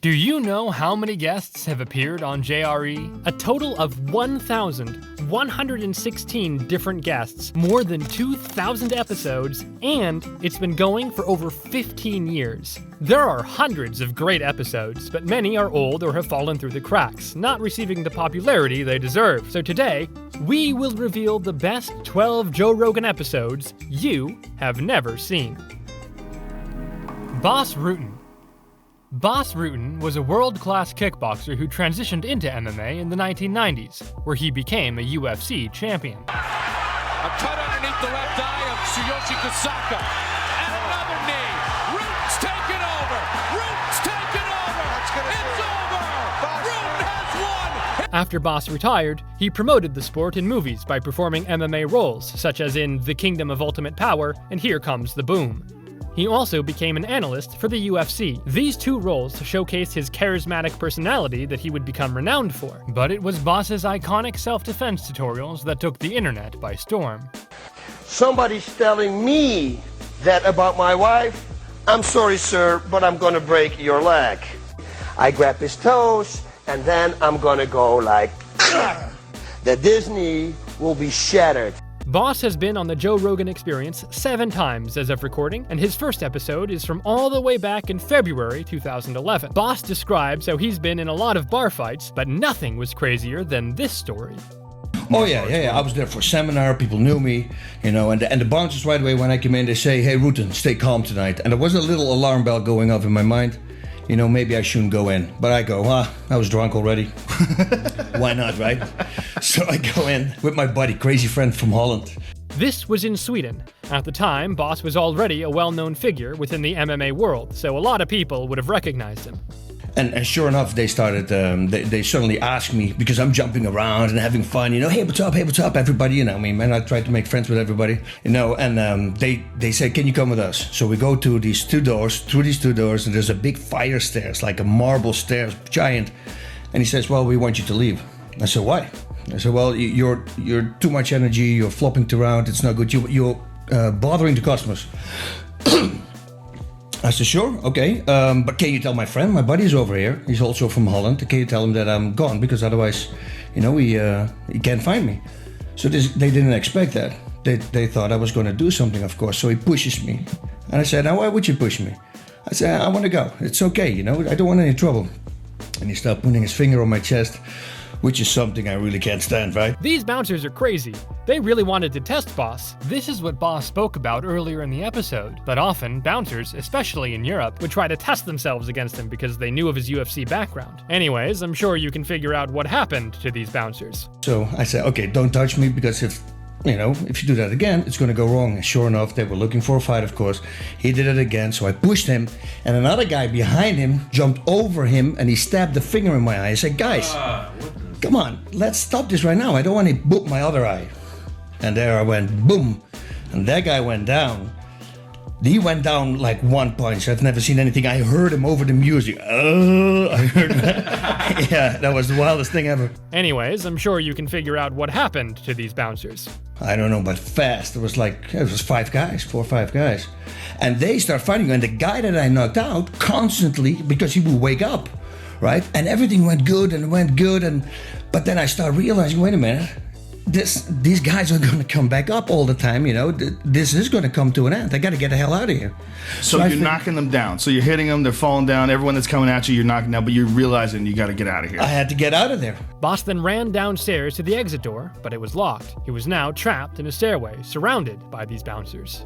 Do you know how many guests have appeared on JRE? A total of 1,116 different guests, more than 2,000 episodes, and it's been going for over 15 years. There are hundreds of great episodes, but many are old or have fallen through the cracks, not receiving the popularity they deserve. So today, we will reveal the best 12 Joe Rogan episodes you have never seen. Bas Rutten. Bas Rutten was a world-class kickboxer who transitioned into MMA in the 1990s, where he became a UFC champion. A cut underneath the left eye of Tsuyoshi Kusaka. And another knee. Rutten's taken over. Rutten's taken over. It's over. Rutten has won. After Bas retired, he promoted the sport in movies by performing MMA roles, such as in The Kingdom of Ultimate Power and Here Comes the Boom. He also became an analyst for the UFC. These two roles showcased his charismatic personality that he would become renowned for. But it was Bas's iconic self-defense tutorials that took the internet by storm. Somebody's telling me that about my wife. I'm sorry, sir, but I'm gonna break your leg. I grab his toes, and then I'm gonna go like, that this knee will be shattered. Bas has been on the Joe Rogan Experience 7 times as of recording, and his first episode is from all the way back in February 2011. Bas describes how he's been in a lot of bar fights, but nothing was crazier than this story. Oh yeah. I was there for a seminar. People knew me, and the bouncers right away when I came in, they say, "Hey, Rutten, stay calm tonight." And there was a little alarm bell going off in my mind. Maybe I shouldn't go in. But I go, I was drunk already. Why not, right? So I go in with my buddy, crazy friend from Holland. This was in Sweden. At the time, Bas was already a well-known figure within the MMA world, so a lot of people would have recognized him. And sure enough, they started, they suddenly asked me, because I'm jumping around and having fun, hey, what's up, everybody, man, I try to make friends with everybody, and they said, can you come with us? So we go to these two doors, and there's a big fire stairs, like a marble stairs, giant, and he says, well, we want you to leave. I said, why? I said, well, you're too much energy, you're flopping around, it's not good, you're bothering the customers. I said, sure, okay, but can you tell my friend, my buddy's over here, he's also from Holland, can you tell him that I'm gone, because otherwise, he can't find me. So they didn't expect that. They thought I was going to do something, of course, so he pushes me. And I said, now why would you push me? I said, I want to go, it's okay, I don't want any trouble. And he started putting his finger on my chest, which is something I really can't stand, right? These bouncers are crazy. They really wanted to test Bas. This is what Bas spoke about earlier in the episode, that often bouncers, especially in Europe, would try to test themselves against him because they knew of his UFC background. Anyways, I'm sure you can figure out what happened to these bouncers. So I said, okay, don't touch me, because if you do that again, it's going to go wrong. And sure enough, they were looking for a fight, of course. He did it again, so I pushed him, and another guy behind him jumped over him, and he stabbed the finger in my eye. I said, guys, come on, let's stop this right now. I don't want to boop my other eye. And there I went, boom. And that guy went down. He went down like one punch. I've never seen anything. I heard him over the music. I heard that. Yeah, that was the wildest thing ever. Anyways, I'm sure you can figure out what happened to these bouncers. I don't know, but fast. It was 4 or 5 guys. And they start fighting. And the guy that I knocked out constantly, because he would wake up, right? And everything went good. But then I start realizing, wait a minute, these guys are going to come back up all the time, this is going to come to an end. I got to get the hell out of here. So you're knocking them down. So you're hitting them, they're falling down, everyone that's coming at you, you're knocking down, but you're realizing you got to get out of here. I had to get out of there. Bas then ran downstairs to the exit door, but it was locked. He was now trapped in a stairway, surrounded by these bouncers.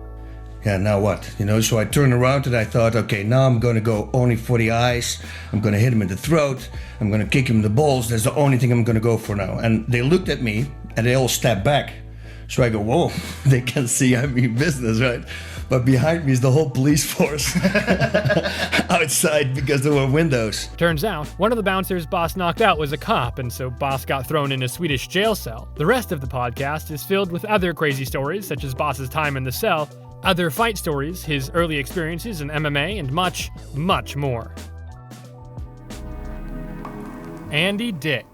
Yeah, now what? So I turned around and I thought, okay, now I'm going to go only for the eyes. I'm going to hit him in the throat. I'm going to kick him in the balls. That's the only thing I'm going to go for now. And they looked at me and they all stepped back. So I go, whoa, they can see I mean business, right? But behind me is the whole police force outside because there were windows. Turns out, one of the bouncers Bas knocked out was a cop, and so Bas got thrown in a Swedish jail cell. The rest of the podcast is filled with other crazy stories, such as Bas's time in the cell, other fight stories, his early experiences in MMA, and much, much more. Andy Dick.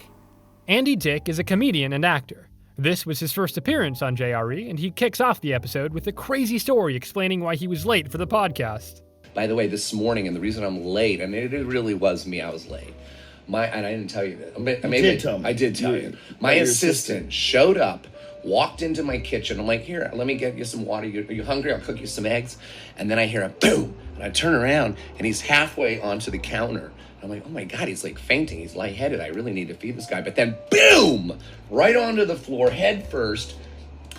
Andy Dick is a comedian and actor. This was his first appearance on JRE, and he kicks off the episode with a crazy story explaining why he was late for the podcast. By the way, this morning, and the reason I'm late, and it really was me, I was late. And I didn't tell you that. I did tell you. My assistant showed up, walked into my kitchen. I'm like, here, let me get you some water. Are you hungry? I'll cook you some eggs. And then I hear a boom, and I turn around, and he's halfway onto the counter. I'm like, oh my God, he's like fainting. He's lightheaded. I really need to feed this guy. But then, boom, right onto the floor, head first,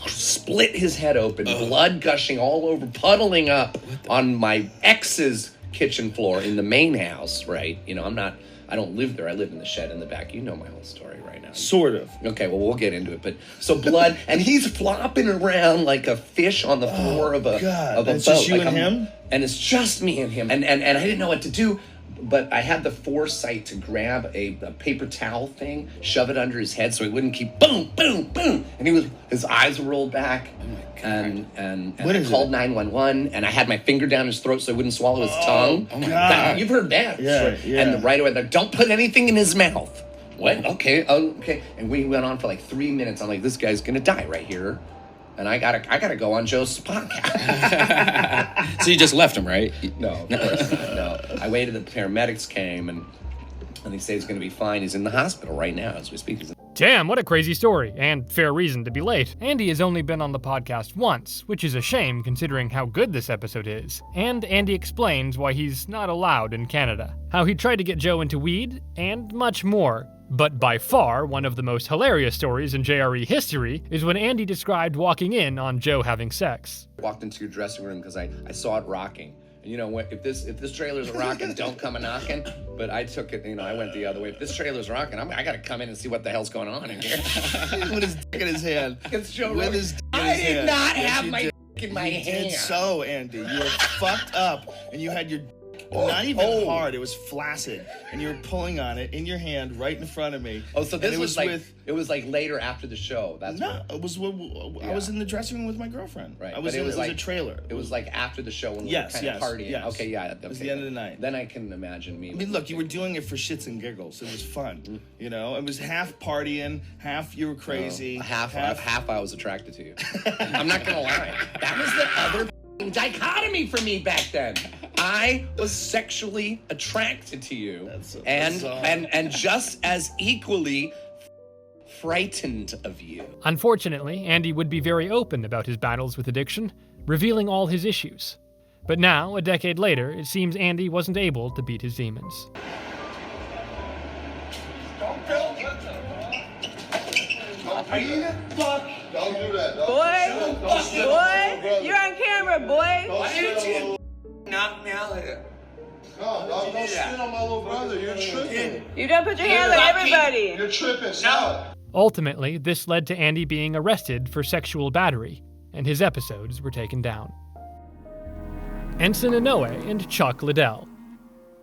split his head open, blood gushing all over, puddling up on my ex's kitchen floor in the main house, right? You know, I don't live there. I live in the shed in the back. You know my whole story right now. Sort of. Okay, well, we'll get into it. But so blood, and he's flopping around like a fish on the floor of a boat. It's just you and him? And it's just me and him. And I didn't know what to do. But I had the foresight to grab a paper towel thing, shove it under his head so he wouldn't keep boom, boom, boom. And his eyes were rolled back. Oh my God. And I called 911, and I had my finger down his throat so he wouldn't swallow his tongue. Oh my God. You've heard that. Yeah. And right away, they're like, don't put anything in his mouth. What? Okay. And we went on for like 3 minutes. I'm like, this guy's going to die right here. And I gotta go on Joe's podcast. So you just left him, right? No, of course not. No. I waited. The paramedics came, and they say he's gonna be fine. He's in the hospital right now as we speak. Damn, what a crazy story, and fair reason to be late. Andy has only been on the podcast once, which is a shame considering how good this episode is. And Andy explains why he's not allowed in Canada, how he tried to get Joe into weed, and much more. But by far, one of the most hilarious stories in JRE history is when Andy described walking in on Joe having sex. I walked into your dressing room because I saw it rocking. And you know, if this trailer's rocking, don't come a knocking. But I took it, I went the other way. If this trailer's rocking, I gotta come in and see what the hell's going on in here. With his dick in his hand. It's Joe With Rogan. his dick in I his did hand. not Yes, have you my did. dick in my You hand. did so, Andy. You were fucked up, and you had your not even hard. It was flaccid, and you were pulling on it in your hand right in front of me. Oh, so this was it was like later after the show. That's it was. I was in the dressing room with my girlfriend. Right. It was a trailer. It was like after the show when we were kind of partying. Yes. Okay, yeah. Okay. It was the end of the night. Then I can imagine me. I mean, look, you were doing it for shits and giggles. It was fun. You know, it was half partying, half you were crazy. Half I was attracted to you. I'm not gonna lie. That was the other dichotomy for me back then. I was sexually attracted to you, and just as equally frightened of you. Unfortunately, Andy would be very open about his battles with addiction, revealing all his issues. But now, a decade later, it seems Andy wasn't able to beat his demons. Don't do that. Boy, you're on camera, boy. Why didn't you knock me out like that? No, don't spit on my little brother. You're tripping. You don't put your hands on everybody. You're tripping. Stop. Ultimately, this led to Andy being arrested for sexual battery, and his episodes were taken down. S.D.N.Y and Chuck Liddell.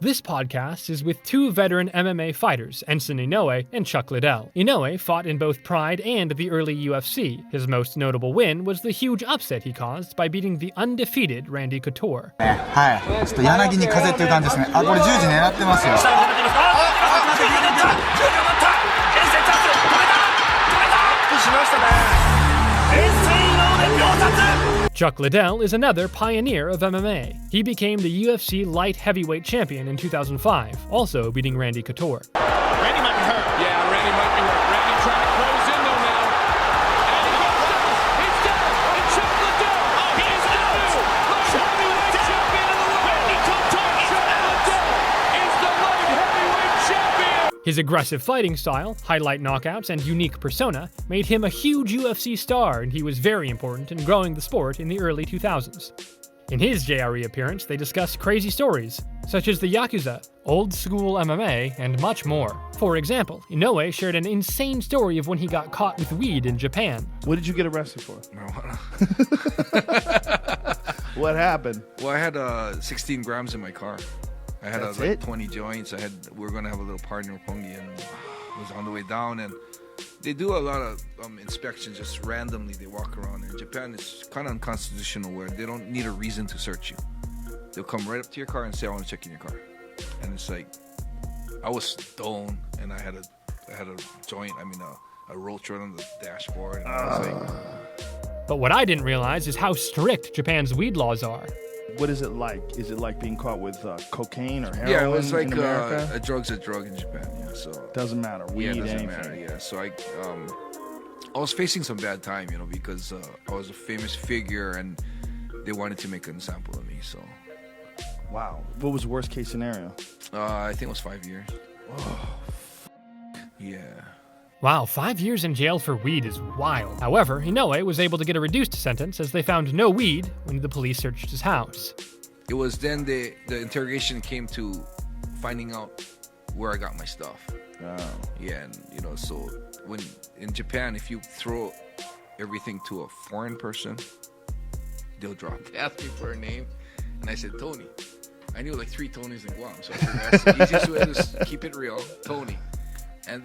This podcast is with two veteran MMA fighters, S.D.N.Y and Chuck Liddell. Inoue fought in both Pride and the early UFC. His most notable win was the huge upset he caused by beating the undefeated Randy Couture. はい。ちょっと柳に風っていう感じですね。あ、これ10時狙ってますよ。Chuck Liddell is another pioneer of MMA. He became the UFC light heavyweight champion in 2005, also beating Randy Couture. Randy might be hurt. Yeah, Randy might be hurt. Randy trying to close in though now. And he goes down. He's down. And Chuck Liddell. He is the new light heavyweight champion of the world. Randy Couture. Chuck Liddell is the light heavyweight champion. His aggressive fighting style, highlight knockouts, and unique persona made him a huge UFC star, and he was very important in growing the sport in the early 2000s. In his JRE appearance, they discussed crazy stories, such as the Yakuza, old school MMA, and much more. For example, Inoue shared an insane story of when he got caught with weed in Japan. What did you get arrested for? Marijuana. What happened? Well, I had 16 grams in my car. I had like 20 joints. We were gonna have a little party in Roppongi, and it was on the way down. And they do a lot of inspections just randomly. They walk around. In Japan, it's kind of unconstitutional where they don't need a reason to search you. They'll come right up to your car and say, "I want to check in your car." And it's like, I was stoned, and I had a joint. I mean, a roll joint on the dashboard. And I was like, But what I didn't realize is how strict Japan's weed laws are. what is it like? Is it like being caught with cocaine or heroin? Yeah, it was like in America? a drug's a drug in Japan. Yeah, so doesn't matter. Weed, doesn't anything. matter. Yeah, so I was facing some bad time, because I was a famous figure and they wanted to make a sample of me. So, wow, what was the worst case scenario? I think it was 5 years. Oh, yeah. Wow, 5 years in jail for weed is wild. However, Inoue was able to get a reduced sentence as they found no weed when the police searched his house. It was then the interrogation came to finding out where I got my stuff. Oh. Yeah, and so when in Japan, if you throw everything to a foreign person, they'll drop. They asked me for a name, and I said Tony. I knew like 3 Tonys in Guam, so I figured that's the easiest way to keep it real, Tony. And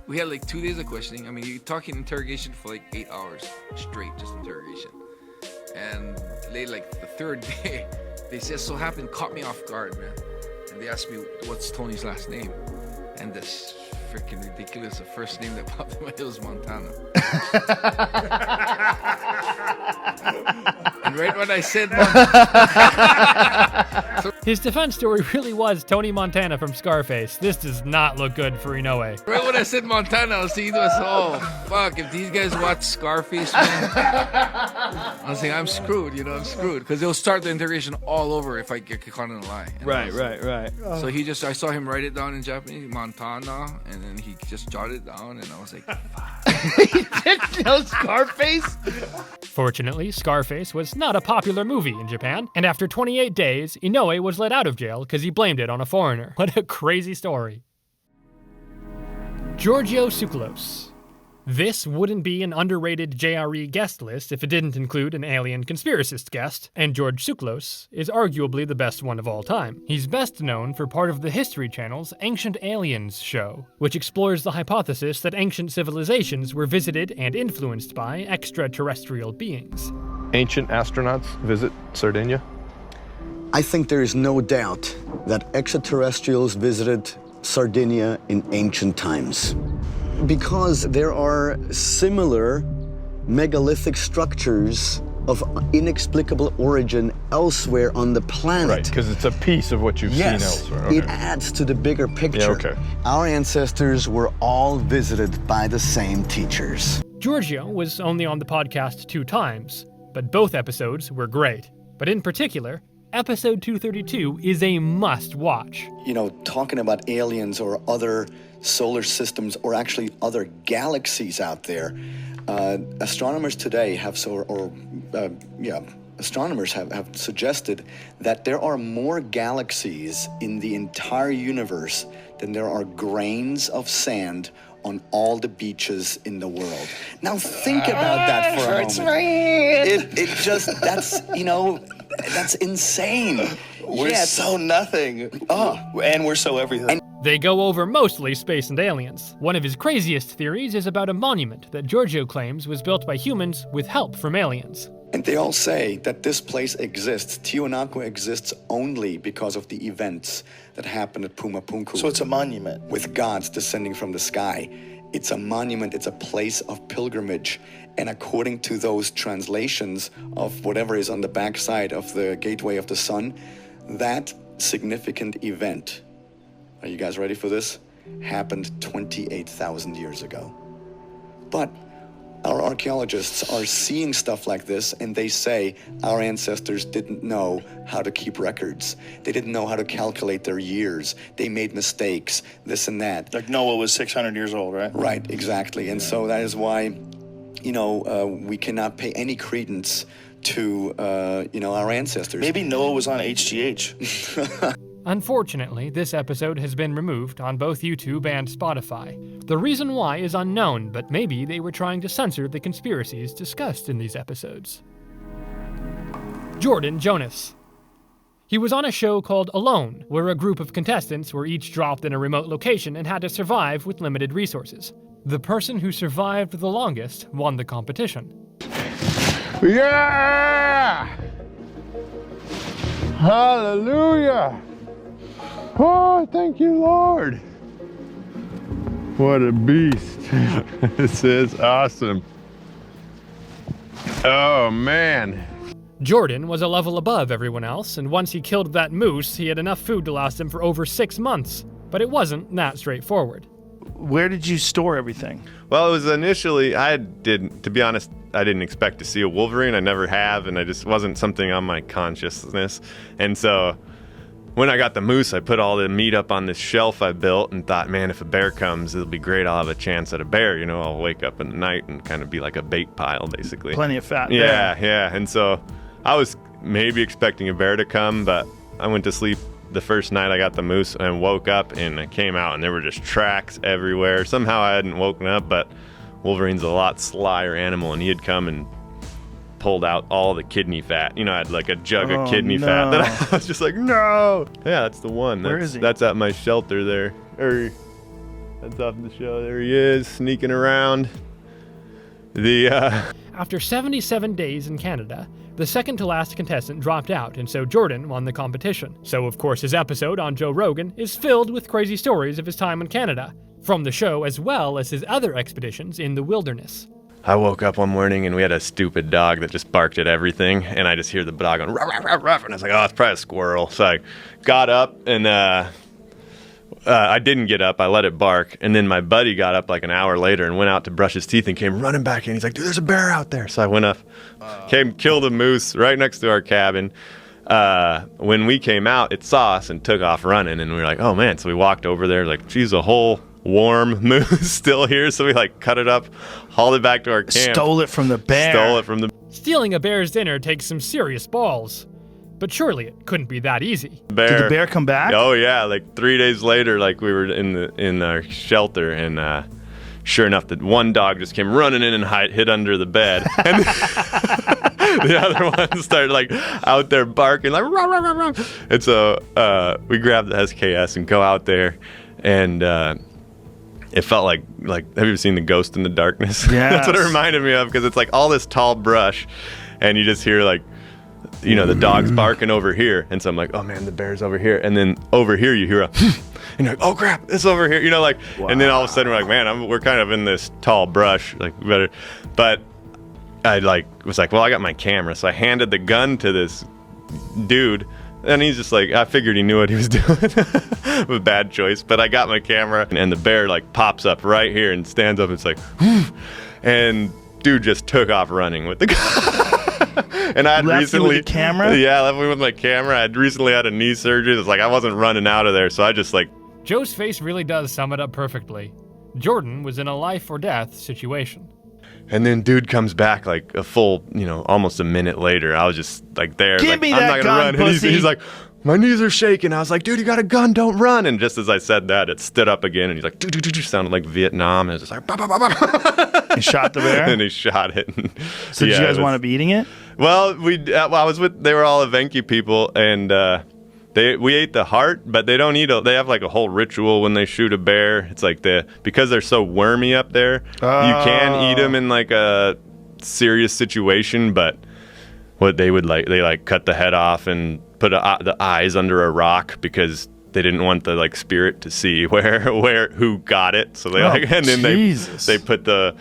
we had like 2 days of questioning. I mean, you're talking interrogation for like 8 hours straight, just interrogation. And late, like the 3rd day, they just so happened caught me off guard, man. And they asked me, what's Tony's last name? And this freaking ridiculous, the first name that popped in my head was Montana. And right when I said Montana... His defense story really was Tony Montana from Scarface. This does not look good for Inoue. Right when I said Montana, I was thinking to myself, oh, fuck, if these guys watch Scarface, man, I was saying, I'm screwed, I'm screwed. Because they'll start the interrogation all over if I get caught in a lie. And right. So I saw him write it down in Japanese, Montana, and then he just jotted it down, and I was like, He didn't know Scarface? Fortunately, Scarface was not a popular movie in Japan, and after 28 days, Inoue was let out of jail because he blamed it on a foreigner. What a crazy story. Giorgio Tsoukalos. This wouldn't be an underrated JRE guest list if it didn't include an alien conspiracist guest, and George Tsoukalos is arguably the best one of all time. He's best known for part of the History Channel's Ancient Aliens show, which explores the hypothesis that ancient civilizations were visited and influenced by extraterrestrial beings. Ancient astronauts visit Sardinia? I think there is no doubt that extraterrestrials visited Sardinia in ancient times. Because there are similar megalithic structures of inexplicable origin elsewhere on the planet. Right, because it's a piece of what you've seen elsewhere. Okay. It adds to the bigger picture. Yeah, okay. Our ancestors were all visited by the same teachers. Giorgio was only on the podcast 2 times, but both episodes were great. But in particular, episode 232 is a must-watch. Talking about aliens or other solar systems or actually other galaxies out there, astronomers today astronomers have suggested that there are more galaxies in the entire universe than there are grains of sand on all the beaches in the world. Now think about that for a moment. That's insane. We're so nothing. And we're so everything. They go over mostly space and aliens. One of his craziest theories is about a monument that Giorgio claims was built by humans with help from aliens. And they all say that this place exists. Tiwanaku exists only because of the events that happened at Pumapunku. So it's a monument. With gods descending from the sky. It's a monument, it's a place of pilgrimage. And according to those translations of whatever is on the backside of the Gateway of the Sun, that significant event, are you guys ready for this? Happened 28,000 years ago. But our archaeologists are seeing stuff like this, and they say our ancestors didn't know how to keep records. They didn't know how to calculate their years. They made mistakes, this and that. Like Noah was 600 years old, right? Right, exactly. And so that is why, we cannot pay any credence to, our ancestors. Maybe Noah was on HGH. Unfortunately, this episode has been removed on both YouTube and Spotify. The reason why is unknown, but maybe they were trying to censor the conspiracies discussed in these episodes. Jordan Jonas. He was on a show called Alone, where a group of contestants were each dropped in a remote location and had to survive with limited resources. The person who survived the longest won the competition. Yeah! Hallelujah! Oh, thank you, Lord. What a beast. This is awesome. Oh, man. Jordan was a level above everyone else, and once he killed that moose, he had enough food to last him for over 6 months. But it wasn't that straightforward. Where did you store everything? Well, it was initially, to be honest, I didn't expect to see a wolverine. I never have, and it just wasn't something on my consciousness. And so when I got the moose, I put all the meat up on this shelf I built and thought, man, if a bear comes, it'll be great. I'll have a chance at a bear. You know, I'll wake up in the night and kind of be like a bait pile, basically. Plenty of fat Yeah, bear. yeah. And so I was maybe expecting a bear to come, but I went to sleep the first night I got the moose and woke up and I came out and there were just tracks everywhere. Somehow I hadn't woken up, but Wolverine's a lot slyer animal, and he had come and pulled out all the kidney fat. You know, I had like a jug of kidney fat that I was just like, no. Yeah, that's the one. Where is he? That's at my shelter there. That's off the show. There he is, sneaking around. After 77 days in Canada, the second to last contestant dropped out, and so Jordan won the competition. So of course his episode on Joe Rogan is filled with crazy stories of his time in Canada, from the show as well as his other expeditions in the wilderness. I woke up one morning and we had a stupid dog that just barked at everything, and I just hear the dog going ruff, ruff, ruff, ruff, and I was like, oh, it's probably a squirrel. So I got up and I didn't get up. I let it bark, and then my buddy got up like an hour later and went out to brush his teeth and came running back in. He's like, dude, there's a bear out there. So I went up, killed a moose right next to our cabin. When we came out, it saw us and took off running, and we were like, oh man. So we walked over there like, geez, a whole warm moose still here. So we like cut it up, hauled it back to our camp. Stole it from the bear. Stealing a bear's dinner takes some serious balls. But surely it couldn't be that easy. Did the bear come back? Oh yeah, like 3 days later, like we were in our shelter, and sure enough, the one dog just came running in and hid under the bed, and the other one started like out there barking like rah, rah, rah, rah. And so we grabbed the SKS and go out there, and it felt like have you ever seen The Ghost in the Darkness? Yeah, that's what it reminded me of, because it's like all this tall brush, and you just hear like, you know, the dog's barking over here, and so I'm like, oh man, the bear's over here, and then over here you hear a and you're like, oh crap, it's over here, you know, like, wow. And then all of a sudden we're like, man, we're kind of in this tall brush, like better. But I was like, well, I got my camera, so I handed the gun to this dude, and he's just like, I figured he knew what he was doing. It was a bad choice, but I got my camera, and the bear like pops up right here and stands up, and it's like, and dude just took off running with the gun. And I had recently with the camera? Yeah, I left me with my camera. I'd recently had a knee surgery. It's like I wasn't running out of there, so I just like. Joe's face really does sum it up perfectly. Jordan was in a life or death situation. And then dude comes back like a full, you know, almost a minute later. I was just like there, Give like, me I'm that not gonna gun, run. pussy. And he's like, my knees are shaking. I was like, dude, you got a gun, don't run. And just as I said that, it stood up again, and he's like, sounded like Vietnam, and it was just like, bah, bah, bah, bah. He shot the bear? And he shot it. So did you guys want to be eating it? Well, I was with, they were all Evenki people, and we ate the heart, but they don't eat they have like a whole ritual when they shoot a bear. It's like because they're so wormy up there, you can eat them in like a serious situation, but what they would they cut the head off and put the eyes under a rock, because they didn't want the like spirit to see who got it. So they and then they put the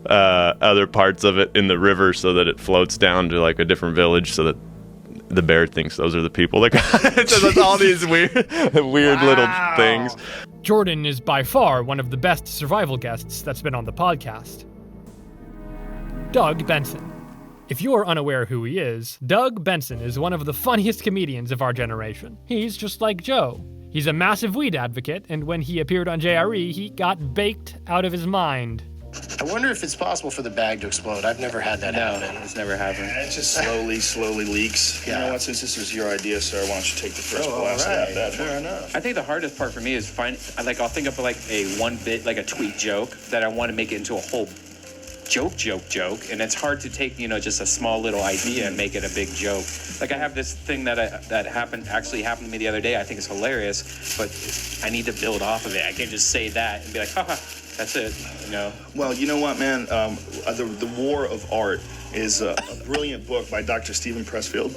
other parts of it in the river so that it floats down to like a different village, so that the bear thinks those are the people that got it. So it's all these weird little things. Jordan is by far one of the best survival guests that's been on the podcast. Doug Benson. If you're unaware who he is, Doug Benson is one of the funniest comedians of our generation. He's just like Joe. He's a massive weed advocate, and when he appeared on JRE, he got baked out of his mind. I wonder if it's possible for the bag to explode. I've never had that happen. It's never happened. It just slowly leaks. Yeah. You know what? Since this was your idea, sir, why don't you take the first blast of that? Fair enough. I think the hardest part for me is I'll think of like a tweet joke that I want to make it into a whole joke, and it's hard to take, you know, just a small little idea and make it a big joke. Like I have this thing that happened to me the other day. I think it's hilarious, but I need to build off of it. I can't just say that and be like, haha, that's it, you know. Well, you know what, man? The War of Art is a brilliant book by Dr. Stephen Pressfield.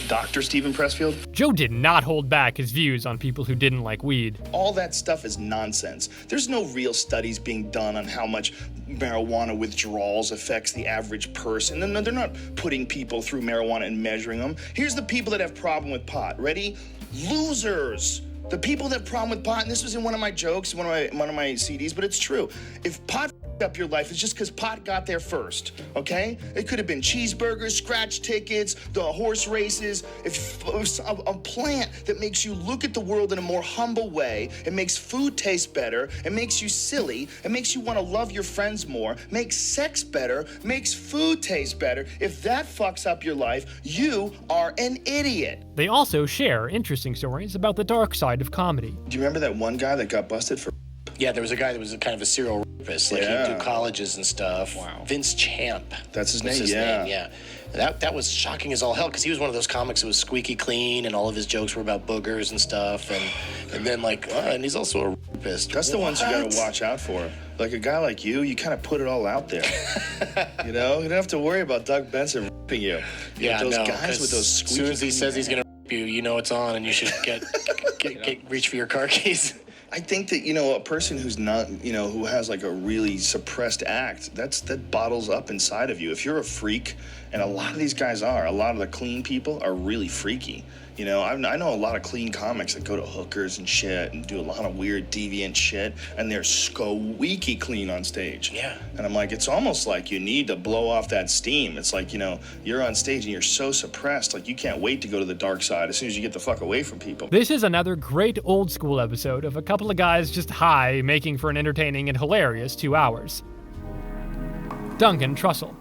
Dr. Stephen Pressfield? Joe did not hold back his views on people who didn't like weed. All that stuff is nonsense. There's no real studies being done on how much marijuana withdrawals affects the average person. No, they're not putting people through marijuana and measuring them. Here's the people that have problem with pot. Ready? Losers. The people that have problem with pot, and this was in one of my jokes, one of my CDs, but it's true. If pot up your life, it's just because pot got there first, okay? It could have been cheeseburgers, scratch tickets, the horse races. If a plant that makes you look at the world in a more humble way, it makes food taste better, it makes you silly, it makes you want to love your friends more, makes sex better, makes food taste better. If that fucks up your life, you are an idiot. They also share interesting stories about the dark side of comedy. Do you remember that one guy that got busted for? Yeah, there was a guy that was kind of a serial rapist. Like, he'd do colleges and stuff. Wow. Vince Champ. That's his name, yeah. That was shocking as all hell, because he was one of those comics that was squeaky clean, and all of his jokes were about boogers and stuff. And then, like, and he's also a rapist. That's the ones you gotta watch out for. Like a guy like you kind of put it all out there. You know? You don't have to worry about Doug Benson raping you. Those guys with those squeaky. As soon as he says he's gonna rape you, you know it's on, and you should reach for your car keys. I think that, a person who's not, who has like a really suppressed act, that bottles up inside of you. If you're a freak, and a lot of these guys are, a lot of the clean people are really freaky. I know a lot of clean comics that go to hookers and shit and do a lot of weird deviant shit, and they're squeaky clean on stage. Yeah. And I'm like, it's almost like you need to blow off that steam. It's like, you're on stage and you're so suppressed, like you can't wait to go to the dark side as soon as you get the fuck away from people. This is another great old school episode of a couple of guys just high, making for an entertaining and hilarious 2 hours. Duncan Trussell.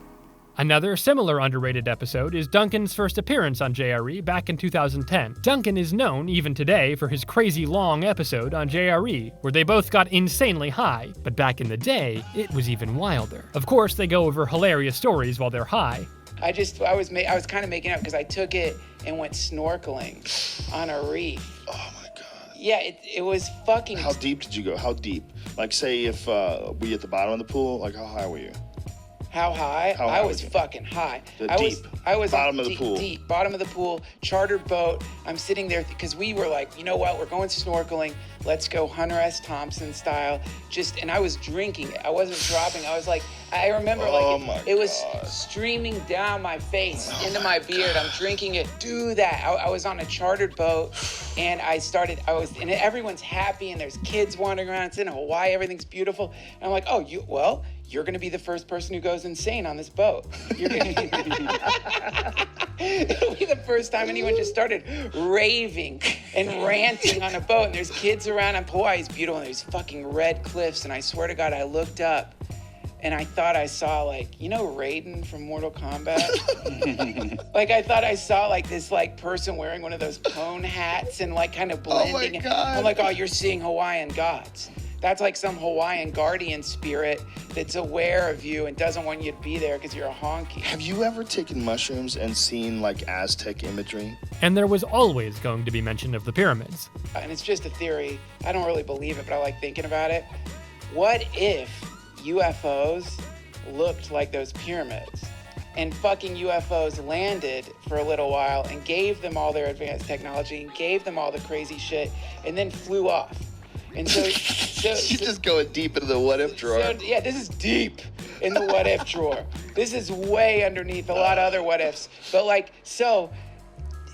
Another similar underrated episode is Duncan's first appearance on JRE back in 2010. Duncan is known, even today, for his crazy long episode on JRE, where they both got insanely high, but back in the day, it was even wilder. Of course, they go over hilarious stories while they're high. I was kind of making up because I took it and went snorkeling on a reef. Oh my God. Yeah, it was fucking... How deep did you go? How deep? Like, say if were you at the bottom of the pool, like how high were you? How high? I was fucking high. I was bottom of the pool. Deep, bottom of the pool, chartered boat. I'm sitting there because we were like, you know what? We're going snorkeling. Let's go Hunter S. Thompson style. And I was drinking. I wasn't dropping. I was like, I remember it was streaming down my face into my beard. I'm drinking it. Do that. I was on a chartered boat, and and everyone's happy, and there's kids wandering around. It's in Hawaii. Everything's beautiful. And I'm like, you're going to be the first person who goes insane on this boat. You're going to It'll be the first time anyone just started raving and ranting on a boat. And there's kids around. And Hawaii's beautiful. And there's fucking red cliffs. And I swear to God, I looked up and I thought I saw Raiden from Mortal Kombat. I thought I saw this person wearing one of those cone hats and kind of blending. Oh my God. I'm like, oh, you're seeing Hawaiian gods. That's like some Hawaiian guardian spirit that's aware of you and doesn't want you to be there because you're a honky. Have you ever taken mushrooms and seen Aztec imagery? And there was always going to be mention of the pyramids. And it's just a theory. I don't really believe it, but I like thinking about it. What if UFOs looked like those pyramids? And fucking UFOs landed for a little while and gave them all their advanced technology and gave them all the crazy shit and then flew off. And so you're just going deep into the what if drawer. Yeah, this is deep in the what if drawer. This is way underneath a lot of other what ifs. But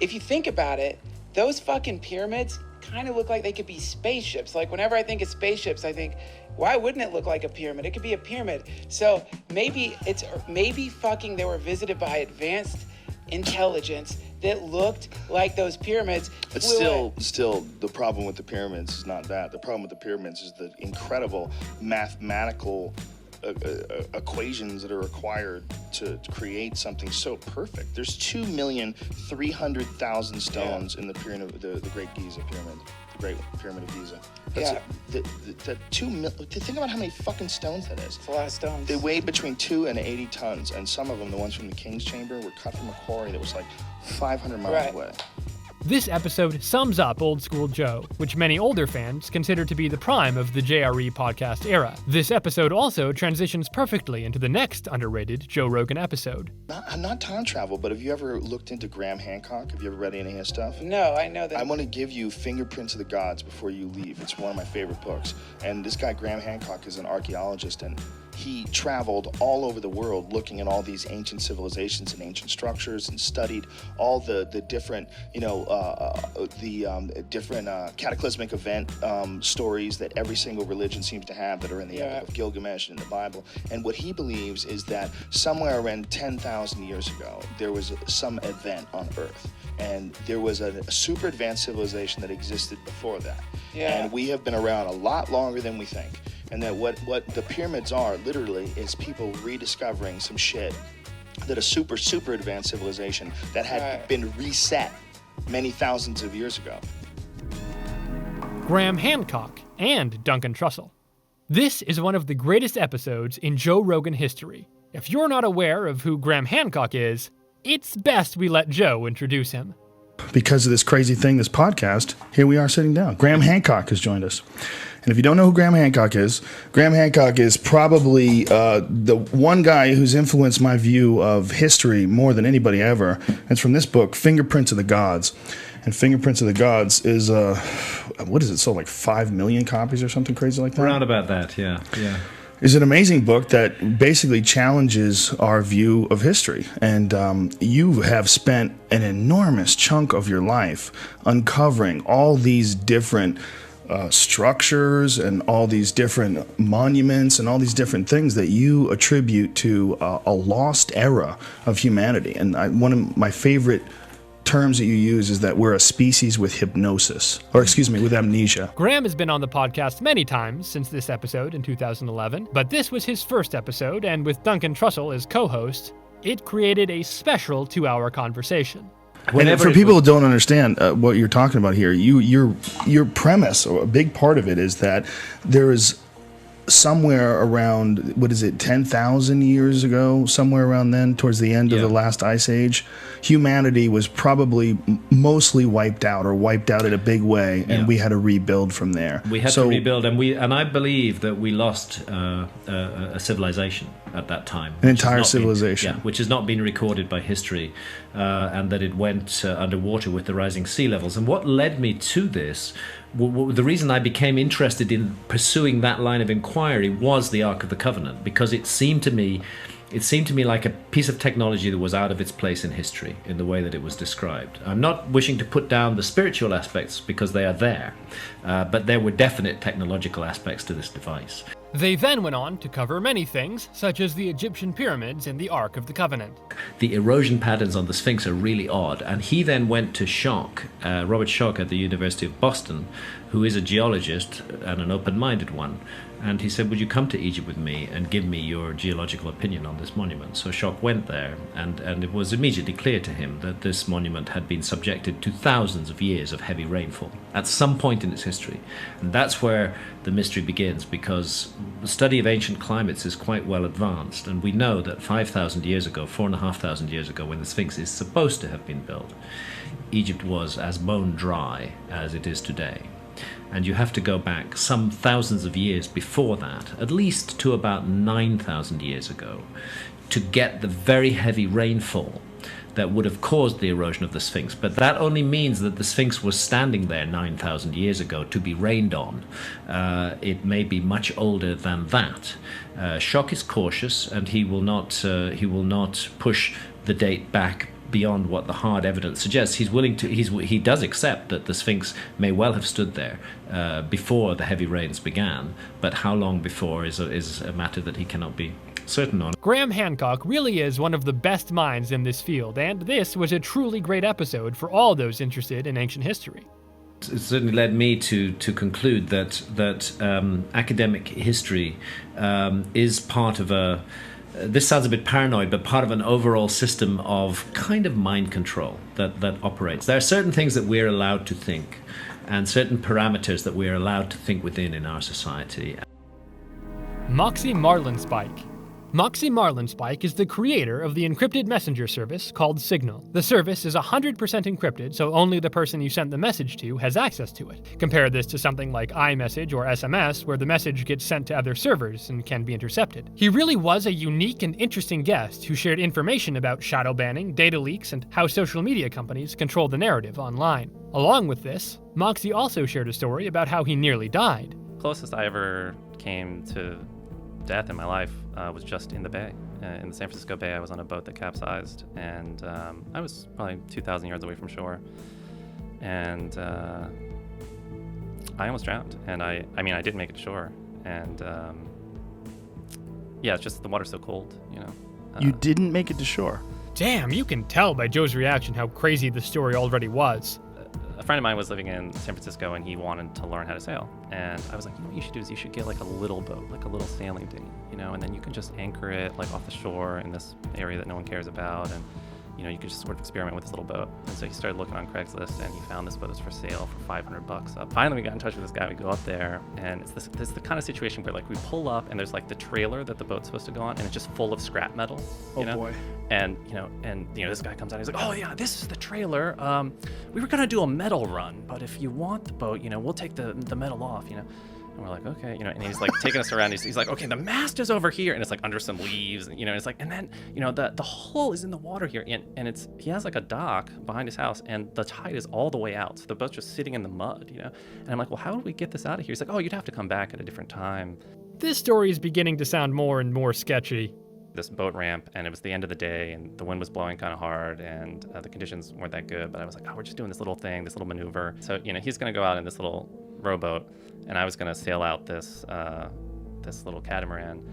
if you think about it, those fucking pyramids kind of look like they could be spaceships. Whenever I think of spaceships, I think, why wouldn't it look like a pyramid? It could be a pyramid. So maybe fucking they were visited by advanced intelligence that looked like those pyramids. But still, the problem with the pyramids is not that. The problem with the pyramids is the incredible mathematical equations that are required to create something so perfect. There's 2,300,000 stones in the pyramid, the Great Giza pyramid, the Great Pyramid of Giza. Think about how many fucking stones that is. It's a lot of stones. They weigh between 2 and 80 tons, and some of them, the ones from the King's Chamber, were cut from a quarry that was 500 miles away. This episode sums up Old School Joe, which many older fans consider to be the prime of the JRE podcast era. This episode also transitions perfectly into the next underrated Joe Rogan episode. Not time travel, but have you ever looked into Graham Hancock? Have you ever read any of his stuff? No, I know that. I want to give you Fingerprints of the Gods before you leave. It's one of my favorite books. And this guy, Graham Hancock, is an archaeologist, and he traveled all over the world looking at all these ancient civilizations and ancient structures and studied all the different, different cataclysmic event stories that every single religion seems to have that are in the Epic of Gilgamesh and in the Bible. And what he believes is that somewhere around 10,000 years ago, there was some event on Earth. And there was a super advanced civilization that existed before that. Yeah. And we have been around a lot longer than we think. And that what the pyramids are, literally, is people rediscovering some shit that a super advanced civilization that had been reset many thousands of years ago. Graham Hancock and Duncan Trussell. This is one of the greatest episodes in Joe Rogan history. If you're not aware of who Graham Hancock is, it's best we let Joe introduce him. Because of this crazy thing, this podcast, here we are sitting down. Graham Hancock has joined us. And if you don't know who Graham Hancock is probably the one guy who's influenced my view of history more than anybody ever. It's from this book, Fingerprints of the Gods. And Fingerprints of the Gods is, what is it, sold like 5 million copies or something crazy like that? Around about that, yeah. Is an amazing book that basically challenges our view of history. And you have spent an enormous chunk of your life uncovering all these different structures and all these different monuments and all these different things that you attribute to a lost era of humanity. And one of my favorite terms that you use is that we're a species with hypnosis, with amnesia. Graham has been on the podcast many times since this episode in 2011, but this was his first episode, and with Duncan Trussell as co-host, it created a special 2-hour conversation. And for people who don't understand what you're talking about here, your premise, or a big part of it, is that there is somewhere around, 10,000 years ago, somewhere around then, towards the end of the last ice age, humanity was probably mostly wiped out in a big way, and we had to rebuild from there. We had to rebuild, and I believe that we lost a civilization at that time. An entire civilization. Which has not been recorded by history, and that it went underwater with the rising sea levels. And what led me to this, the reason I became interested in pursuing that line of inquiry was the Ark of the Covenant, because it seemed to me like a piece of technology that was out of its place in history in the way that it was described. I'm not wishing to put down the spiritual aspects because they are there, but there were definite technological aspects to this device. They then went on to cover many things, such as the Egyptian pyramids and the Ark of the Covenant. The erosion patterns on the Sphinx are really odd, and he then went to Robert Schoch at the University of Boston, who is a geologist and an open-minded one, and he said, would you come to Egypt with me and give me your geological opinion on this monument? So Schoch went there, and it was immediately clear to him that this monument had been subjected to thousands of years of heavy rainfall at some point in its history. And that's where the mystery begins, because the study of ancient climates is quite well advanced, and we know that 5,000 years ago, 4,500 years ago, when the Sphinx is supposed to have been built, Egypt was as bone dry as it is today. And you have to go back some thousands of years before that, at least to about 9,000 years ago, to get the very heavy rainfall that would have caused the erosion of the Sphinx. But that only means that the Sphinx was standing there 9,000 years ago to be rained on. It may be much older than that. Schoch is cautious, and he will not push the date back beyond what the hard evidence suggests. He does accept that the Sphinx may well have stood there before the heavy rains began, but how long before is a matter that he cannot be certain on. Graham Hancock really is one of the best minds in this field, and this was a truly great episode for all those interested in ancient history. It certainly led me to conclude that academic history is part of a. This sounds a bit paranoid, but part of an overall system of kind of mind control that operates. There are certain things that we're allowed to think, and certain parameters that we're allowed to think within in our society. Moxie Marlinspike. Moxie Marlinspike is the creator of the encrypted messenger service called Signal. The service is 100% encrypted, so only the person you sent the message to has access to it. Compare this to something like iMessage or SMS, where the message gets sent to other servers and can be intercepted. He really was a unique and interesting guest who shared information about shadow banning, data leaks, and how social media companies control the narrative online. Along with this, Moxie also shared a story about how he nearly died. Closest I ever came to death in my life was just in the Bay. In the San Francisco Bay, I was on a boat that capsized, and I was probably 2,000 yards away from shore. And I almost drowned. And I didn't make it to shore. And yeah, it's just the water's so cold, you know. You didn't make it to shore? Damn, you can tell by Joe's reaction how crazy the story already was. A friend of mine was living in San Francisco, and he wanted to learn how to sail. And I was like, you know what you should do is you should get like a little boat, like a little sailing dinghy, you know, and then you can just anchor it like off the shore in this area that no one cares about. And, you know, you could just sort of experiment with this little boat. And so he started looking on Craigslist, and he found this boat was for sale for $500. Finally, we got in touch with this guy. We go up there, and this is the kind of situation where like we pull up, and there's like the trailer that the boat's supposed to go on, and it's just full of scrap metal. You know? Boy. And this guy comes out. He's like, "Oh yeah, this is the trailer. We were gonna do a metal run, but if you want the boat, you know, we'll take the metal off, you know." And we're like, okay, you know, and he's like taking us around. He's like, okay, the mast is over here, and it's like under some leaves, you know. And it's like, and then, you know, the hull is in the water here, and he has like a dock behind his house, and the tide is all the way out, so the boat's just sitting in the mud, you know. And I'm like, well, how do we get this out of here? He's like, oh, you'd have to come back at a different time. This story is beginning to sound more and more sketchy. This boat ramp, and it was the end of the day, and the wind was blowing kind of hard, and the conditions weren't that good. But I was like, oh, we're just doing this little thing, this little maneuver. So, you know, he's gonna go out in this little rowboat, and I was gonna sail out this little catamaran,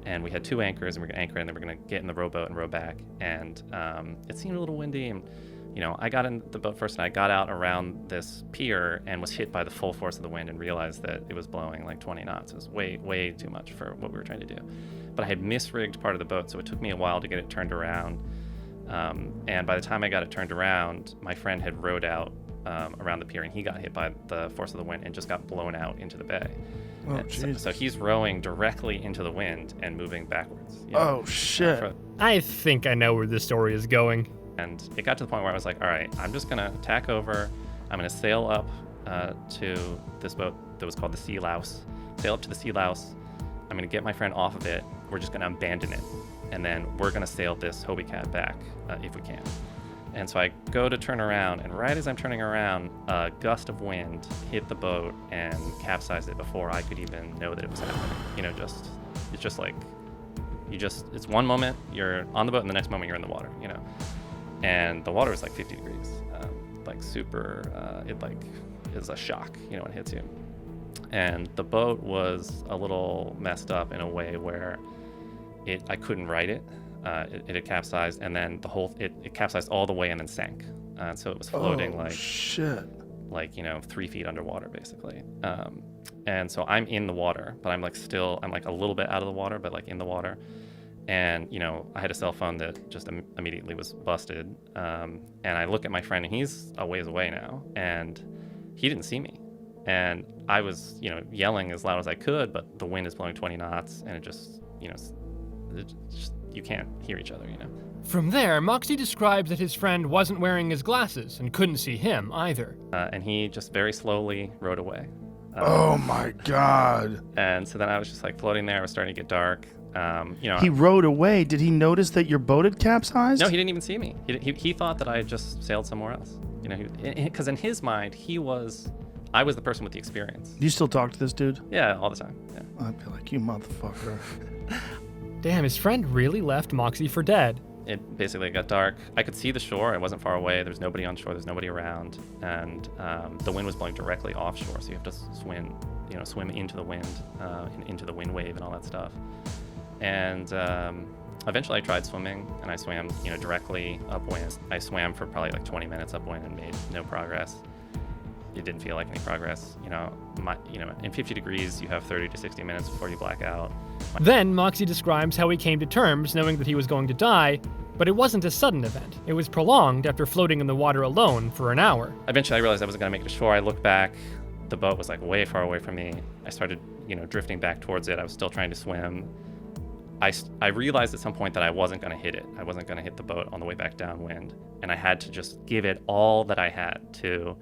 and we had 2 anchors, and we're gonna anchor, and then we're gonna get in the rowboat and row back. And it seemed a little windy, and you know, I got in the boat first, and I got out around this pier and was hit by the full force of the wind and realized that it was blowing like 20 knots. It was way, way too much for what we were trying to do. But I had misrigged part of the boat, so it took me a while to get it turned around. And by the time I got it turned around, my friend had rowed out around the pier, and he got hit by the force of the wind and just got blown out into the bay. Oh, jeez. So he's rowing directly into the wind and moving backwards. You know, oh, shit. I think I know where this story is going. And it got to the point where I was like, all right, I'm just going to tack over. I'm going to sail up to this boat that was called the Sea Louse. Sail up to the Sea Louse. I'm going to get my friend off of it. We're just going to abandon it. And then we're going to sail this Hobie Cat back if we can. And so I go to turn around, and right as I'm turning around, a gust of wind hit the boat and capsized it before I could even know that it was happening. You know, it's just like, it's one moment you're on the boat, and the next moment you're in the water, you know. And the water was like 50 degrees, like super, it like is a shock, you know, when it hits you. And the boat was a little messed up in a way where I couldn't right it. It had capsized, and then it capsized all the way and then sank. So it was floating like, you know, 3 feet underwater basically. And so I'm in the water, but I'm like a little bit out of the water, but like in the water. And, you know, I had a cell phone that just immediately was busted. And I look at my friend, and he's a ways away now, and he didn't see me. And I was, you know, yelling as loud as I could, but the wind is blowing 20 knots, and it just, you know, you can't hear each other, you know. From there, Moxie describes that his friend wasn't wearing his glasses and couldn't see him either. And he just very slowly rowed away. Oh my God. And so then I was just like floating there. It was starting to get dark. You know, he rowed away. Did he notice that your boat had capsized? No, he didn't even see me. He thought that I had just sailed somewhere else. You know, because in his mind, I was the person with the experience. Do you still talk to this dude? Yeah, all the time. Yeah. I'd be like, you motherfucker. Damn, his friend really left Moxie for dead. It basically got dark. I could see the shore. It wasn't far away. There was nobody on shore. There's nobody around. And the wind was blowing directly offshore, so you have to swim into the wind, and into the wind wave and all that stuff. And eventually I tried swimming, and I swam, you know, directly upwind. I swam for probably like 20 minutes upwind and made no progress. It didn't feel like any progress. You know, in 50 degrees, you have 30 to 60 minutes before you black out. Then Moxie describes how he came to terms knowing that he was going to die, but it wasn't a sudden event. It was prolonged after floating in the water alone for an hour. Eventually I realized I wasn't going to make it to shore. I looked back. The boat was like way far away from me. I started, you know, drifting back towards it. I was still trying to swim. I realized at some point that I wasn't going to hit it. I wasn't going to hit the boat on the way back downwind. And I had to just give it all that I had to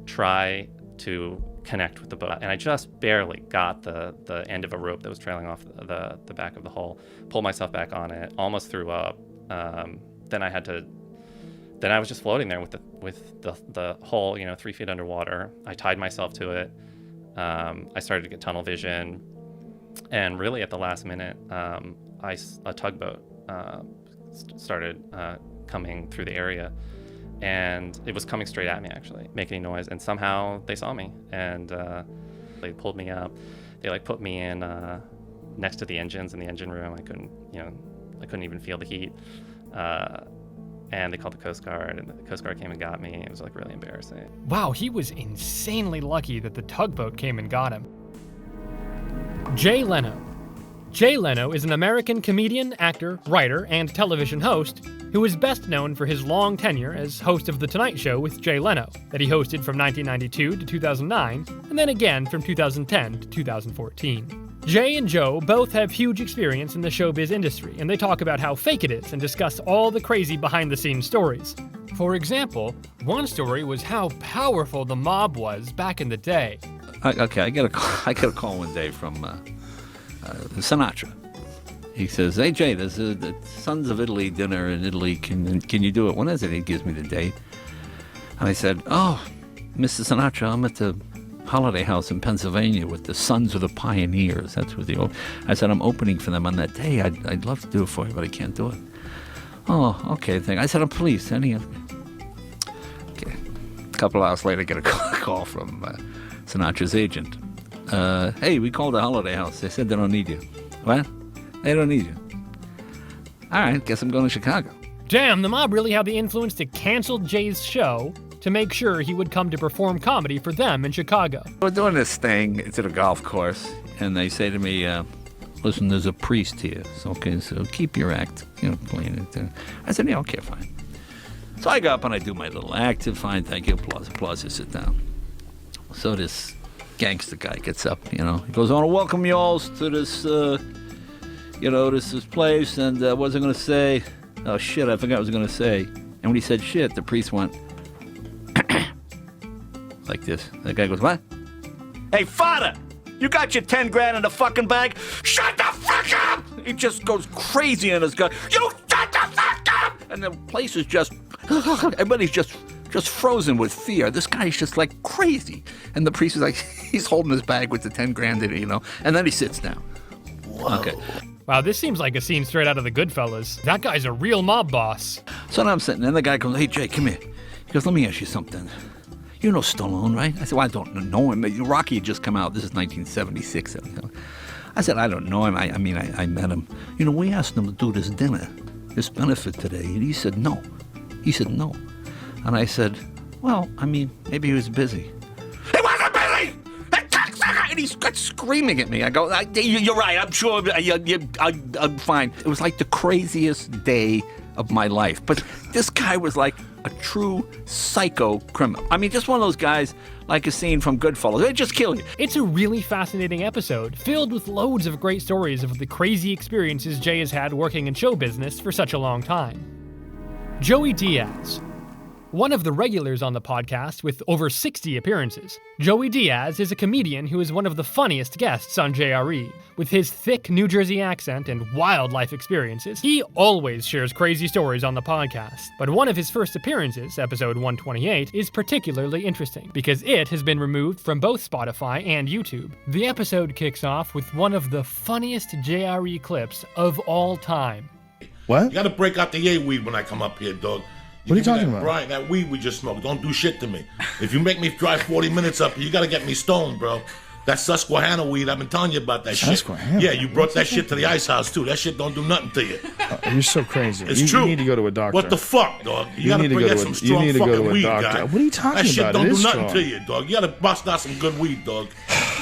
try to connect with the boat. And I just barely got the end of a rope that was trailing off the back of the hull, pulled myself back on it, almost threw up. Then I was just floating there with the hull, 3 feet underwater. I tied myself to it. I started to get tunnel vision. And really at the last minute, a tugboat started coming through the area, and it was coming straight at me, actually, making noise. And somehow they saw me, and they pulled me up. They put me in next to the engines in the engine room. I couldn't even feel the heat. And they called the Coast Guard, and the Coast Guard came and got me. It was really embarrassing. Wow, he was insanely lucky that the tugboat came and got him. Jay Leno. Jay Leno is an American comedian, actor, writer, and television host who is best known for his long tenure as host of The Tonight Show with Jay Leno, that he hosted from 1992 to 2009, and then again from 2010 to 2014. Jay and Joe both have huge experience in the showbiz industry, and they talk about how fake it is and discuss all the crazy behind-the-scenes stories. For example, one story was how powerful the mob was back in the day. Okay, I get a call one day from Sinatra. He says, "Hey Jay, there's the Sons of Italy dinner in Italy. Can you do it? When is it?" He gives me the date, and I said, "Oh, Mr. Sinatra, I'm at the Holiday House in Pennsylvania with the Sons of the Pioneers. That's what I said, I'm opening for them on that day. I'd love to do it for you, but I can't do it." "Oh, okay." I said, "Please, okay." A couple hours later, I get a call from Sinatra's agent. "Hey, we called the Holiday House. They said they don't need you." "What? They don't need you." "All right, guess I'm going to Chicago." Damn, the mob really had the influence to cancel Jay's show to make sure he would come to perform comedy for them in Chicago. We're doing this thing. It's at a golf course, and they say to me, "Listen, there's a priest here, so keep your act, clean." I said, "Yeah, okay, fine." So I go up and I do my little act. Fine, thank you. Applause. You sit down. So this gangster guy gets up, he goes, "I want to welcome you all to this, this place." And what was I going to say? Oh, shit, I forgot what I was going to say. And when he said shit, the priest went like this. The guy goes, "What?" "Hey, Father, you got your 10 grand in the fucking bag? Shut the fuck up!" He just goes crazy in his gut. "You shut the fuck up!" And the place is just, everybody's just frozen with fear. This guy's just like crazy. And the priest is like, he's holding his bag with the 10 grand in it, and then he sits down. Whoa. Okay. Wow, this seems like a scene straight out of the Goodfellas. That guy's a real mob boss. So now I'm sitting there, and the guy goes, "Hey, Jay, come here." He goes, "Let me ask you something. You know Stallone, right?" I said, "Well, I don't know him. Rocky had just come out. This is 1976. I said, "I don't know him. I met him. We asked him to do this dinner, this benefit today, and he said no." He said no. And I said, "Well, maybe he was busy." "He wasn't busy! And he got screaming at me. I go, "You're right. I'm sure. I'm fine." It was like the craziest day of my life. But this guy was like a true psycho criminal. Just one of those guys like a scene from Goodfellas. They just kill you. It's a really fascinating episode, filled with loads of great stories of the crazy experiences Jay has had working in show business for such a long time. Joey Diaz. One of the regulars on the podcast with over 60 appearances, Joey Diaz is a comedian who is one of the funniest guests on JRE. With his thick New Jersey accent and wild life experiences, he always shares crazy stories on the podcast. But one of his first appearances, episode 128, is particularly interesting because it has been removed from both Spotify and YouTube. The episode kicks off with one of the funniest JRE clips of all time. What? You gotta break out the yay weed when I come up here, dog. What are you talking about? Brian, that weed we just smoked, don't do shit to me. If you make me drive 40 minutes up here, you gotta get me stoned, bro. That Susquehanna weed, I've been telling you about that shit. Susquehanna? Yeah, you brought that shit to the ice house, too. That shit don't do nothing to you. You're so crazy. It's true. You need to go to a doctor. What the fuck, dog? You gotta bring some strong fucking weed, guy. What are you talking about? That shit don't It do is nothing strong. to you, dog. You gotta bust out some good weed, dog.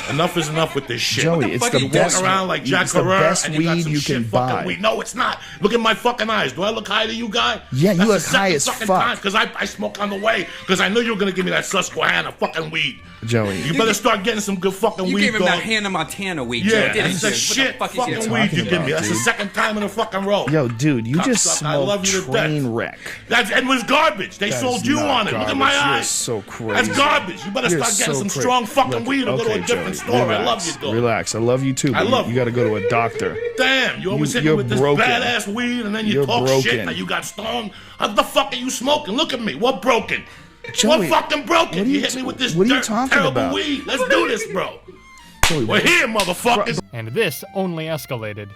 Enough is enough with this shit. Joey, it's the best. Walk around like Jack It's the Herrera best and you got weed some you shit can fucking buy. weed. No, it's not. Look at my fucking eyes. Do I look high to you, guy? Yeah, you That's look high as fuck. Because I smoke on the way. Because I knew you were gonna give me that Susquehanna fucking weed. Joey, you better start getting some good fucking weed. You gave him dog. that Hannah Montana weed. Yeah, Joe, that's the shit fucking weed you give me. That's the second time in a fucking row. Yo, dude, you just Cocksucker, I love smoked you to train death. wreck. And it was garbage. They That sold is you not on it. Look at my garbage. You're eyes. so crazy. That's garbage. You better You're start getting so some crazy. strong fucking Look, weed or go to a okay, different Joey, store. relax, I love you, dog. Relax. I love you too. I But love you got to go to a doctor. Damn, you always hit me you're with this broken. badass weed and then you You're talk broken. shit that you got stoned. What the fuck are you smoking? Look at me. What broken? Joey, what fucking broken? what are You you hit me with this what are you talking terrible about? weed. Let's do this, bro. Joey, We're here, motherfuckers. And this only escalated.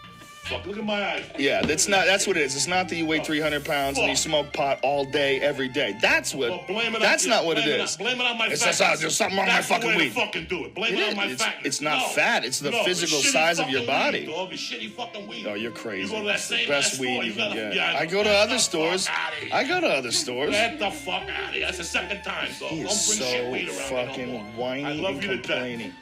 Fuck, look at my eyes. Yeah, that's what it is. It's not that you weigh 300 pounds and you smoke pot all day, every day. That's what. That's not what it is. Blame it on my It's fat. just there's something wrong with my fucking weed. Fucking do it. Blame it on my fat. It's not fat. It's the physical shitty size of your fucking body. Weed, dog. It's shitty fucking weed. Oh, you're crazy. You go to that It's the same best ass weed store, you can get. Yeah, I go to other stores. I go to other stores. Get the fuck out of here. That's the second time, dog. He Don't bring is so shit weed around me fucking no more. I whiny love and you to complaining.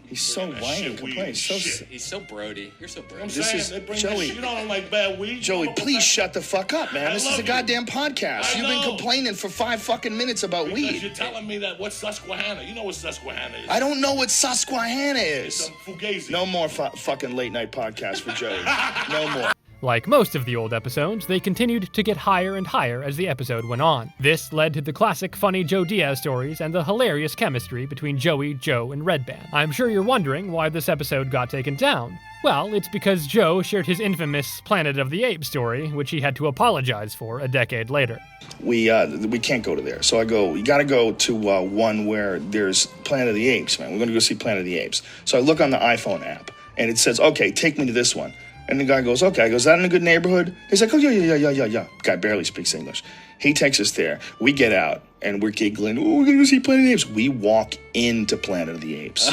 He's so whiny and complaining. He's so Brody. You're so Brody. This is Joey. You don't like bad weed. Joey, please shut the fuck up, man. This is a goddamn podcast. You've been complaining for 5 fucking minutes about Because weed. you're telling me that what's Susquehanna? You know what Susquehanna is. I don't know what Susquehanna is. It's a fugazi. No more fucking late night podcast for Joey. No more. Like most of the old episodes, they continued to get higher and higher as the episode went on. This led to the classic funny Joe Diaz stories and the hilarious chemistry between Joey, Joe, and Red Band. I'm sure you're wondering why this episode got taken down. Well, it's because Joe shared his infamous Planet of the Apes story, which he had to apologize for a decade later. We can't go to there. So I go, you got to go to one where there's Planet of the Apes, man. We're going to go see Planet of the Apes. So I look on the iPhone app, and it says, okay, take me to this one. And the guy goes, okay. I go, is that in a good neighborhood? He's like, oh, yeah. Guy barely speaks English. He takes us there. We get out, and we're giggling. Oh, we're going to go see Planet of the Apes. We walk into Planet of the Apes.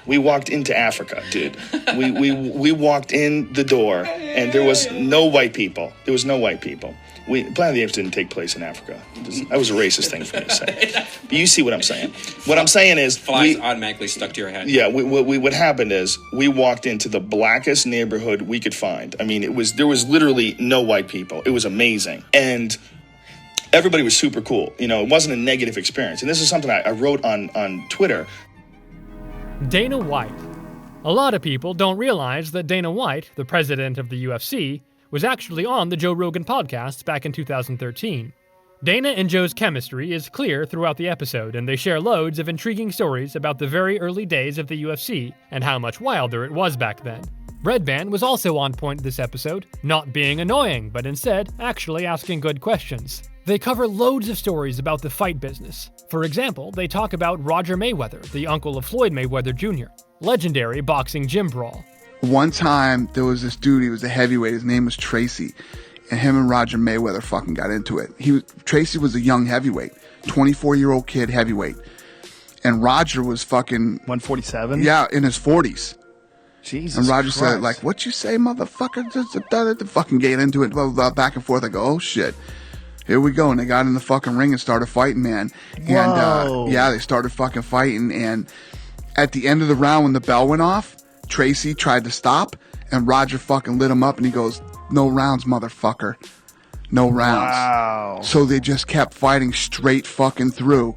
We walked into Africa, dude. We walked in the door, and there was no white people. Planet of the Apes didn't take place in Africa. That was a racist thing for me to say. But you see what I'm saying. What I'm saying is... Flies automatically stuck to your head. Yeah, what happened is we walked into the blackest neighborhood we could find. I mean, there was literally no white people. It was amazing. And everybody was super cool. You know, it wasn't a negative experience. And this is something I wrote on Twitter. Dana White. A lot of people don't realize that Dana White, the president of the UFC, was actually on the Joe Rogan podcast back in 2013. Dana and Joe's chemistry is clear throughout the episode, and they share loads of intriguing stories about the very early days of the UFC and how much wilder it was back then. Red Band was also on point this episode, not being annoying, but instead actually asking good questions. They cover loads of stories about the fight business. For example, they talk about Roger Mayweather, the uncle of Floyd Mayweather Jr., legendary boxing gym brawl. One time, there was this dude, he was a heavyweight, his name was Tracy, and him and Roger Mayweather fucking got into it. Tracy was a young heavyweight, 24-year-old kid heavyweight, and Roger was fucking... 147? Yeah, in his 40s. Jesus And Roger Christ. said, like, what you say, motherfucker? Just fucking get into it, blah, blah, blah, back and forth. I go, oh, shit. Here we go. And they got in the fucking ring and started fighting, man. Whoa. And, yeah, they started fucking fighting, and at the end of the round, when the bell went off, Tracy tried to stop, and Roger fucking lit him up, and he goes, no rounds, motherfucker. No rounds. Wow. So they just kept fighting straight fucking through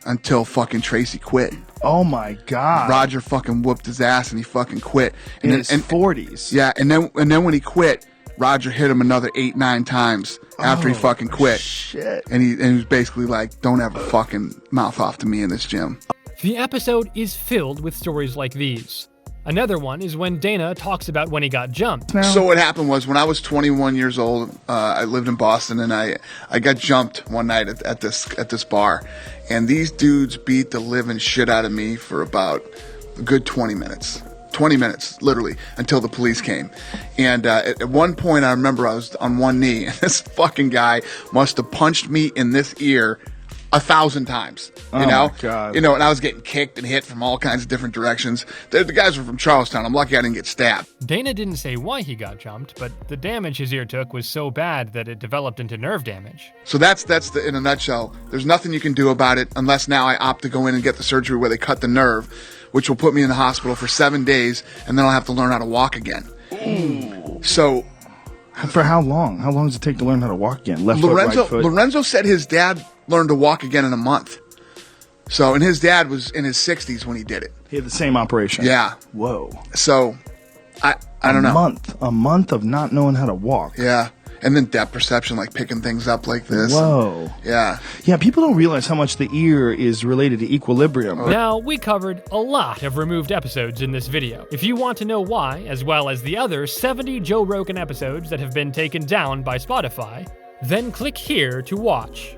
until fucking Tracy quit. Oh my God. Roger fucking whooped his ass, and he fucking quit. In And his then, 40s. Yeah, and then when he quit, Roger hit him another 8-9 times after he fucking quit. Shit. And he was basically like, don't ever fucking mouth off to me in this gym. The episode is filled with stories like these. Another one is when Dana talks about when he got jumped. So what happened was, when I was 21 years old, I lived in Boston, and I got jumped one night at this bar, and these dudes beat the living shit out of me for about a good 20 minutes. 20 minutes, literally, until the police came. And at one point, I remember I was on one knee, and this fucking guy must have punched me in this ear 1,000 times. You Oh know? my God. You know, and I was getting kicked and hit from all kinds of different directions. The guys were from Charlestown. I'm lucky I didn't get stabbed. Dana didn't say why he got jumped, but the damage his ear took was so bad that it developed into nerve damage. So that's the in a nutshell. There's nothing you can do about it unless now I opt to go in and get the surgery where they cut the nerve, which will put me in the hospital for 7 days, and then I'll have to learn how to walk again. Ooh. So, for how long? How long does it take to learn how to walk again? Left foot, right foot? Lorenzo said his dad learned to walk again in a month. So, and his dad was in his 60s when he did it. He had the same operation. Yeah. Whoa. So, I don't know. A month of not knowing how to walk. Yeah. And then depth perception, like picking things up like this. Whoa. Yeah. Yeah, people don't realize how much the ear is related to equilibrium. Now, we covered a lot of removed episodes in this video. If you want to know why, as well as the other 70 Joe Rogan episodes that have been taken down by Spotify, then click here to watch.